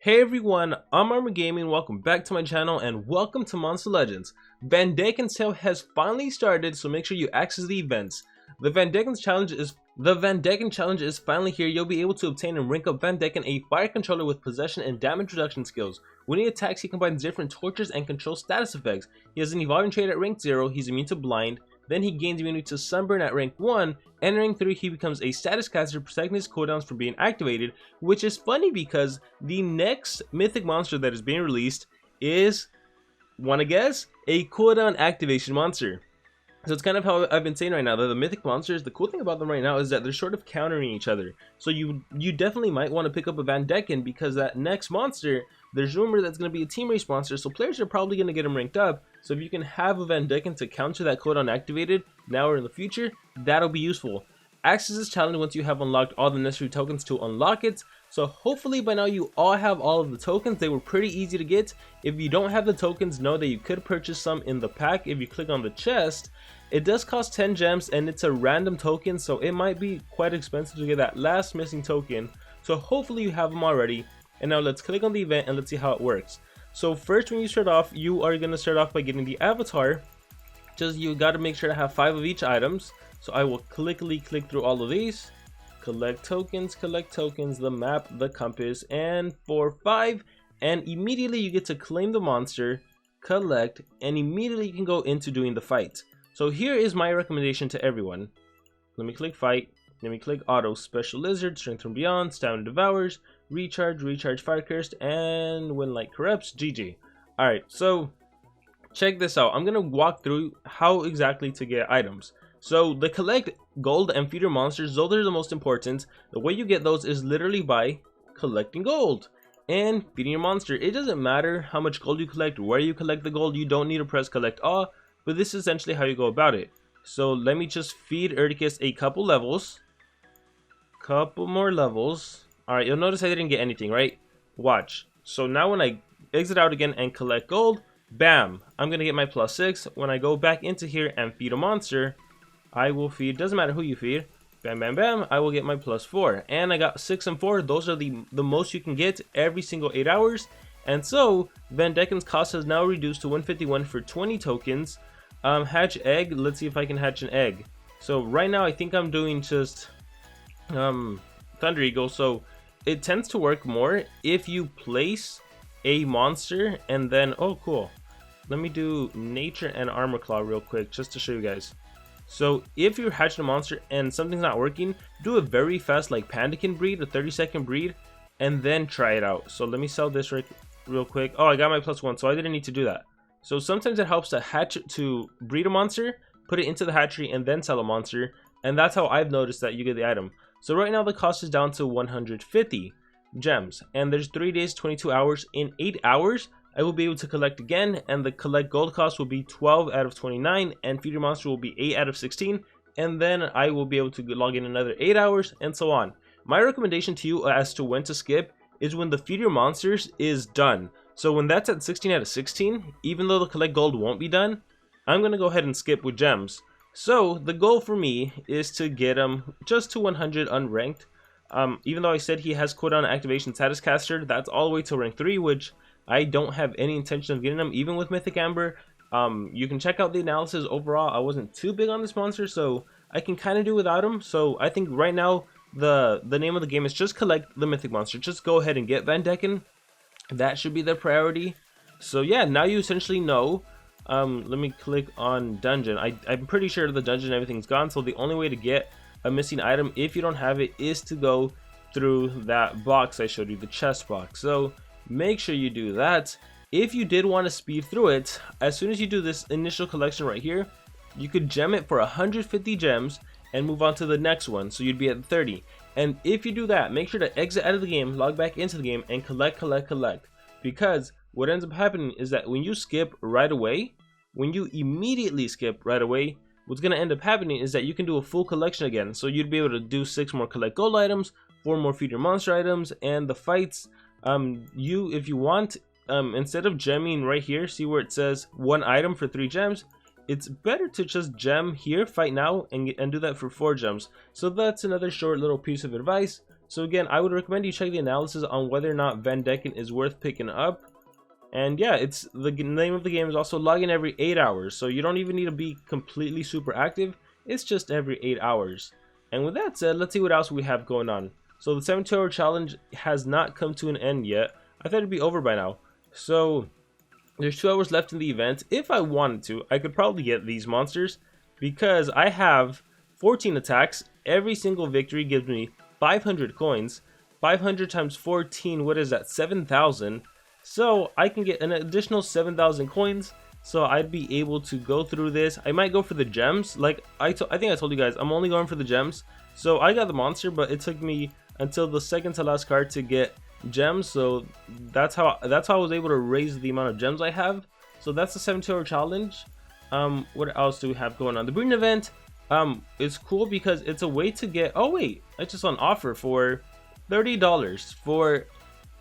Hey everyone, I'm Armor Gaming. Welcome back to my channel and welcome to Monster Legends. Vandecken'S sale has finally started, so make sure you access the events. The Vandecken'S challenge is finally here. You'll be able to obtain and rank up Vandecken, a fire controller with possession and damage reduction skills. When he attacks, he combines different tortures and control status effects. He has an evolving trait at rank 0, he's immune to blind. Then he gains immunity to sunburn at rank 1, and rank 3 he becomes a status caster, protecting his cooldowns from being activated, which is funny because the next mythic monster that is being released is, wanna guess? A cooldown activation monster. So it's kind of how I've been saying right now, that the mythic monsters, the cool thing about them right now is that they're sort of countering each other. So you definitely might want to pick up a Vandecken, because that next monster, there's rumor that's going to be a team race monster, so players are probably going to get them ranked up. So if you can have a Vandecken to counter that cooldown activated, now or in the future, that'll be useful. Access this challenge once you have unlocked all the necessary tokens to unlock it. So hopefully by now you all have all of the tokens. They were pretty easy to get. If you don't have the tokens, know that you could purchase some in the pack. If you click on the chest, it does cost 10 gems and it's a random token, so it might be quite expensive to get that last missing token. So hopefully you have them already. And now let's click on the event and let's see how it works. So first, when you start off, you are going to start off by getting the avatar. Just you got to make sure to have 5 of each items. So I will click through all of these. Collect tokens, the map, the compass, and for 5. And immediately you get to claim the monster, collect, and immediately you can go into doing the fight. So here is my recommendation to everyone. Let me click fight. Let me click auto, special lizard, strength from beyond, stamina devours, recharge fire cursed, and when light corrupts, GG. Alright, so check this out. I'm gonna walk through how exactly to get items. So the collect gold and feed your monsters, those are the most important. The way you get those is literally by collecting gold and feeding your monster. It doesn't matter how much gold you collect, where you collect the gold, you don't need to press collect all, but this is essentially how you go about it. So let me just feed Erdicus a couple more levels. Alright, you'll notice I didn't get anything, right? Watch. So now when I exit out again and collect gold, bam, I'm gonna get my +6. When I go back into here and feed a monster, I will feed, doesn't matter who you feed, bam bam bam, I will get my +4. And I got 6 and 4. Those are the most you can get every single 8 hours. And so Vandecken'S cost has now reduced to 151 for 20 tokens. Hatch egg, let's see if I can hatch an egg. So right now I think I'm doing just Thunder Eagle. So it tends to work more if you place a monster and then, oh cool, let me do nature and armor claw real quick just to show you guys. So if you're hatching a monster and something's not working, do a very fast like Vandecken'S breed, a 30-second breed, and then try it out. So let me sell this real quick. Oh, I got my +1, so I didn't need to do that. So sometimes it helps to breed a monster, put it into the hatchery, and then sell a monster, and that's how I've noticed that you get the item. So right now the cost is down to 150 gems, and there's 3 days, 22 hours. In 8 hours, I will be able to collect again, and the collect gold cost will be 12 out of 29, and feed your monster will be 8 out of 16, and then I will be able to log in another 8 hours, and so on. My recommendation to you as to when to skip is when the feed your monsters is done. So when that's at 16 out of 16, even though the collect gold won't be done, I'm going to go ahead and skip with gems. So the goal for me is to get him just to 100 unranked. Even though I said he has cooldown activation status caster, that's all the way to rank 3, which I don't have any intention of getting him, even with Mythic Amber. You can check out the analysis. Overall, I wasn't too big on this monster, so I can kind of do without him. So I think right now, the name of the game is just collect the Mythic monster. Just go ahead and get Vandecken. That should be the priority. So yeah, now you essentially know. Let me click on dungeon. I'm pretty sure the dungeon and everything's gone, so the only way to get a missing item, if you don't have it, is to go through that box I showed you, the chest box. So make sure you do that. If you did want to speed through it, as soon as you do this initial collection right here, you could gem it for 150 gems and move on to the next one, so you'd be at 30. And if you do that, make sure to exit out of the game, log back into the game, and collect, because what ends up happening is that when you skip right away, when you immediately skip right away, what's going to end up happening is that you can do a full collection again. So you'd be able to do 6 more collect gold items, 4 more feed your monster items, and the fights, if you want, instead of gemming right here, see where it says 1 item for 3 gems, it's better to just gem here, fight now, and do that for 4 gems. So that's another short little piece of advice. So again, I would recommend you check the analysis on whether or not Vandecken is worth picking up. And yeah, it's the name of the game is also login every 8 hours, so you don't even need to be completely super active. It's just every 8 hours. And with that said, let's see what else we have going on. So the 72-hour challenge has not come to an end yet. I thought it'd be over by now. So there's 2 hours left in the event. If I wanted to, I could probably get these monsters because I have 14 attacks. Every single victory gives me 500 coins. 500 times 14, what is that? 7,000. So I can get an additional 7,000 coins. So I'd be able to go through this. I might go for the gems. Like I think I told you guys, I'm only going for the gems. So I got the monster, but it took me until the second to last card to get gems. So that's how I was able to raise the amount of gems I have. So that's the 72-hour challenge. What else do we have going on? The breeding event is cool because it's a way to get. Oh wait, it's just on offer for $30 for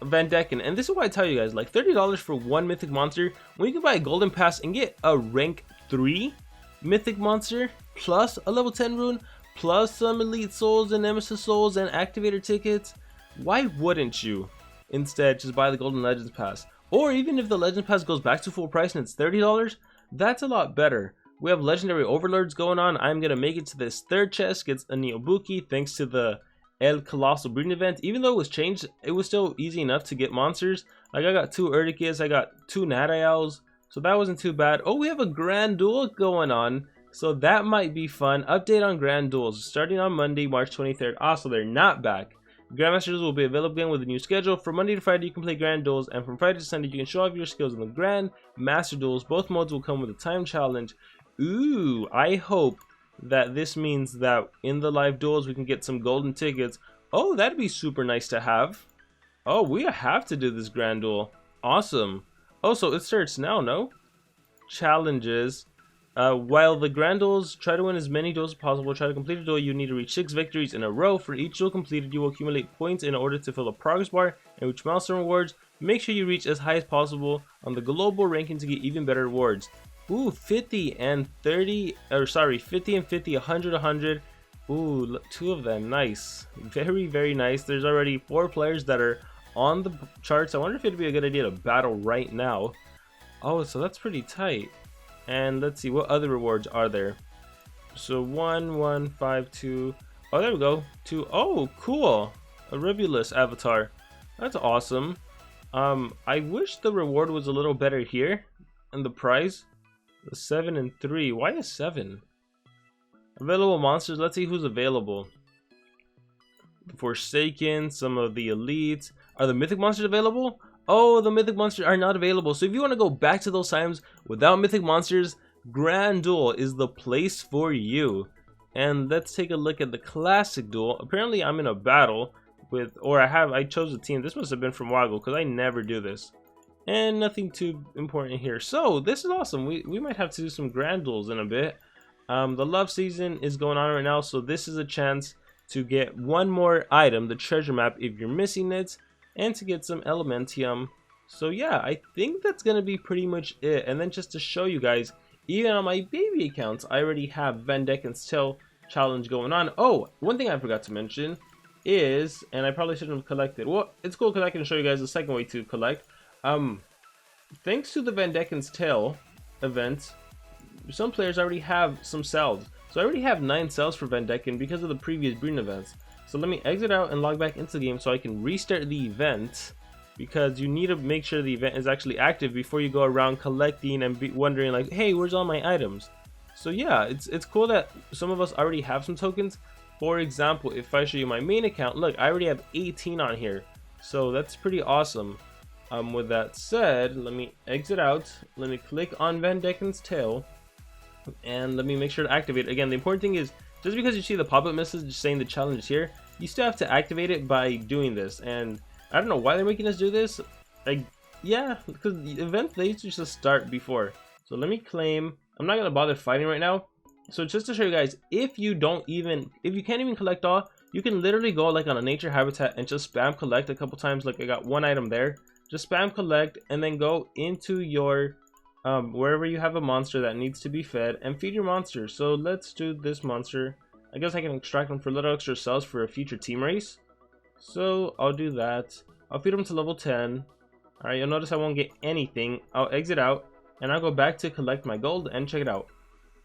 Vandecken. And this is why I tell you guys, like $30 for one mythic monster when you can buy a golden pass and get a rank 3 mythic monster plus a level 10 rune plus some elite souls and nemesis souls and activator tickets. Why wouldn't you instead just buy the golden legends pass? Or even if the legends pass goes back to full price and it's $30, that's a lot better. We have legendary overlords going on. I'm gonna make it to this third chest, gets a Neobuki thanks to the El Colossal breeding event. Even though it was changed, it was still easy enough to get monsters. Like I got 2 Erdikis, I got 2 Nadials, so that wasn't too bad. Oh, we have a grand duel going on, so that might be fun. Update on grand duels starting on Monday, March 23rd. Also, they're not back. Grandmasters will be available again with a new schedule. From Monday to Friday, you can play grand duels, and from Friday to Sunday, you can show off your skills in the grand master duels. Both modes will come with a time challenge. Ooh, I hope that this means that in the live duels we can get some golden tickets. Oh, that'd be super nice to have. Oh, we have to do this grand duel. Awesome. Oh, so it starts now, no? Challenges. While the grand duels, try to win as many duels as possible. Try to complete a duel. You need to reach 6 victories in a row. For each duel completed, you will accumulate points in order to fill a progress bar and reach milestone rewards. Make sure you reach as high as possible on the global ranking to get even better rewards. Ooh, 50 and 30, or sorry, 50 and 50, 100, 100. Ooh, 2 of them, nice. Very, very nice. There's already 4 players that are on the charts. I wonder if it'd be a good idea to battle right now. Oh, so that's pretty tight. And let's see, what other rewards are there? So 1, 1, 5, 2. Oh, there we go. 2. Oh, cool. A Rivulus avatar. That's awesome. I wish the reward was a little better here. And the prize. The 7 and 3. Why is 7? Available monsters. Let's see who's available. The Forsaken, some of the elites. Are the mythic monsters available? Oh, the mythic monsters are not available. So if you want to go back to those times without mythic monsters, Grand Duel is the place for you. And let's take a look at the classic duel. Apparently I'm in a battle with, or I chose a team. This must have been from a while ago because I never do this. And nothing too important here. So this is awesome. We might have to do some grand duels in a bit. The love season is going on right now, so this is a chance to get one more item, the treasure map, if you're missing it, and to get some elementium. So yeah, I think that's gonna be pretty much it. And then just to show you guys, even on my baby accounts, I already have Vandecken'S tail challenge going on. Oh, one thing I forgot to mention is, and I probably shouldn't have collected. Well, it's cool because I can show you guys the second way to collect. Thanks to the Vandecken'S tail event, some players already have some cells. So I already have 9 cells for Vandecken because of the previous breeding events. So let me exit out and log back into the game so I can restart the event, because you need to make sure the event is actually active before you go around collecting and be wondering like, hey, where's all my items? So yeah, it's cool that some of us already have some tokens. For example, if I show you my main account, look, I already have 18 on here. So that's pretty awesome. With that said, let me exit out. Let me click on Vandecken'S tail, and let me make sure to activate it. Again, the important thing is, just because you see the pop-up message saying the challenge is here, you still have to activate it by doing this. And I don't know why they're making us do this. Like, yeah, because the event, they used to just start before. So let me claim. I'm not gonna bother fighting right now. So just to show you guys, if you can't even collect all, you can literally go like on a nature habitat and just spam collect a couple times. Like I got 1 item there. Just spam collect and then go into your wherever you have a monster that needs to be fed and feed your monster. So let's do this monster. I guess I can extract them for little extra cells for a future team race. So I'll do that. I'll feed them to level 10. Alright, you'll notice I won't get anything. I'll exit out and I'll go back to collect my gold and check it out.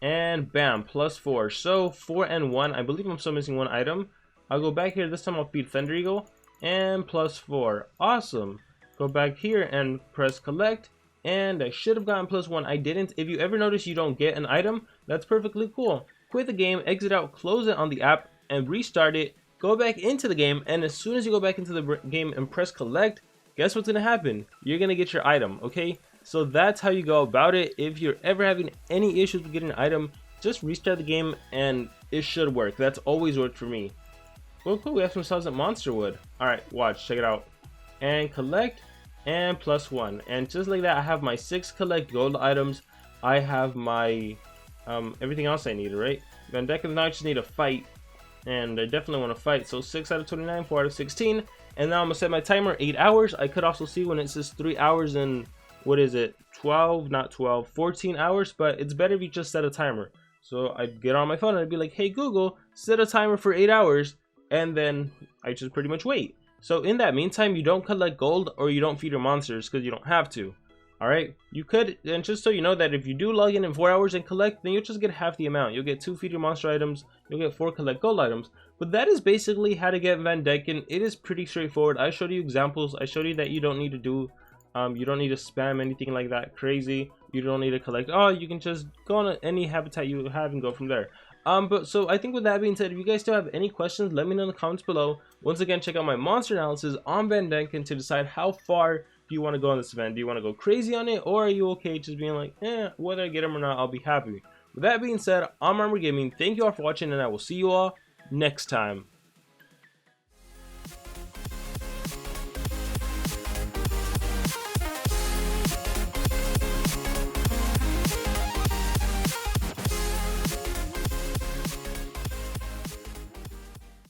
And bam, +4. So 4 and 1. I believe I'm still missing one item. I'll go back here. This time I'll feed Thunder Eagle and +4. Awesome. Go back here and press collect. And I should have gotten +1. I didn't. If you ever notice you don't get an item, that's perfectly cool. Quit the game, exit out, close it on the app, and restart it. Go back into the game, and as soon as you go back into the game and press collect, guess what's gonna happen? You're gonna get your item, okay? So that's how you go about it. If you're ever having any issues with getting an item, just restart the game and it should work. That's always worked for me. Well, cool, we have some cells at Monster Wood. Alright, watch, check it out. And collect, and +1. And just like that, I have my 6 collect gold items. I have my everything else I need, right? Vandecken'S now I just need a fight. And I definitely want to fight. So 6 out of 29, 4 out of 16. And now I'm gonna set my timer 8 hours. I could also see when it says 3 hours and what is it? 12, not 12, 14 hours. But it's better if you just set a timer. So I'd get on my phone and I'd be like, hey Google, set a timer for 8 hours. And then I just pretty much wait. So in that meantime, you don't collect gold or you don't feed your monsters because you don't have to. Alright, you could, and just so you know that if you do log in 4 hours and collect, then you'll just get half the amount. You'll get 2 feed your monster items, you'll get 4 collect gold items. But that is basically how to get Vandecken. It is pretty straightforward. I showed you examples. I showed you that you don't need to do, you don't need to spam anything like that crazy. You don't need to collect. Oh, you can just go on any habitat you have and go from there. But so I think with that being said, if you guys still have any questions, let me know in the comments below. Once again, check out my monster analysis on Vandecken to decide how far do you want to go on this event. Do you want to go crazy on it, or are you okay just being like, whether I get him or not, I'll be happy. With that being said, I'm Armor Gaming. Thank you all for watching, and I will see you all next time.